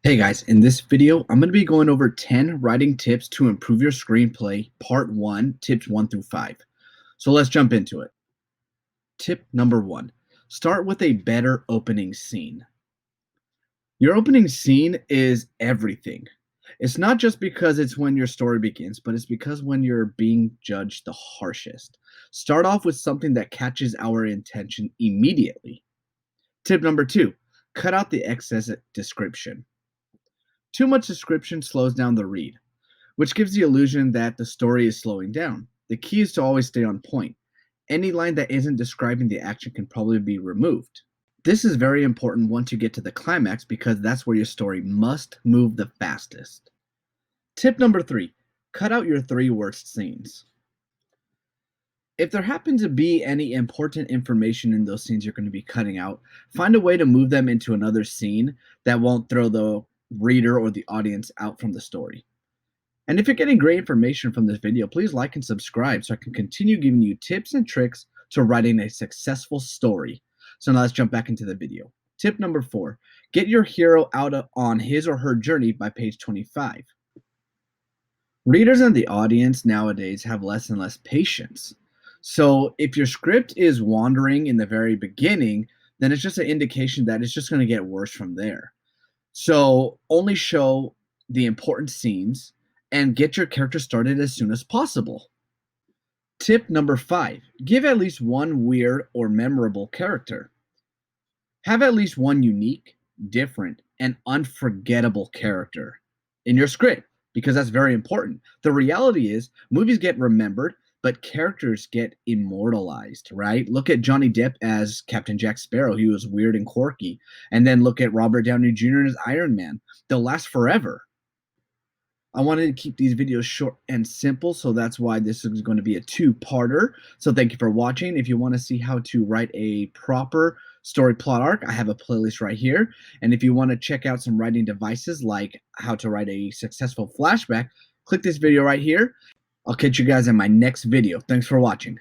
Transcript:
Hey guys, in this video, I'm going to be going over 10 writing tips to improve your screenplay, part 1, tips 1 through 5. So let's jump into it. Tip number 1, start with a better opening scene. Your opening scene is everything. It's not just because it's when your story begins, but it's because when you're being judged the harshest. Start off with something that catches our attention immediately. Tip number 2, cut out the excess description. Too much description slows down the read, which gives the illusion that the story is slowing down. The key is to always stay on point. Any line that isn't describing the action can probably be removed. This is very important once you get to the climax because that's where your story must move the fastest. Tip number 3, cut out your 3 worst scenes. If there happen to be any important information in those scenes you're going to be cutting out, find a way to move them into another scene that won't throw the reader or the audience out from the story. And if you're getting great information from this video, please like and subscribe so I can continue giving you tips and tricks to writing a successful story. So now let's jump back into the video. Tip number 4, get your hero on his or her journey by page 25. Readers and the audience nowadays have less and less patience. So if your script is wandering in the very beginning, then it's just an indication that it's just going to get worse from there. So only show the important scenes and get your character started as soon as possible. Tip number 5, give at least one weird or memorable character. Have at least one unique, different, and unforgettable character in your script because that's very important. The reality is movies get remembered, but characters get immortalized, right? Look at Johnny Depp as Captain Jack Sparrow. He was weird and quirky. And then look at Robert Downey Jr. as Iron Man. They'll last forever. I wanted to keep these videos short and simple, so that's why this is going to be a two-parter. So thank you for watching. If you want to see how to write a proper story plot arc, I have a playlist right here. And if you want to check out some writing devices like how to write a successful flashback, click this video right here. I'll catch you guys in my next video. Thanks for watching.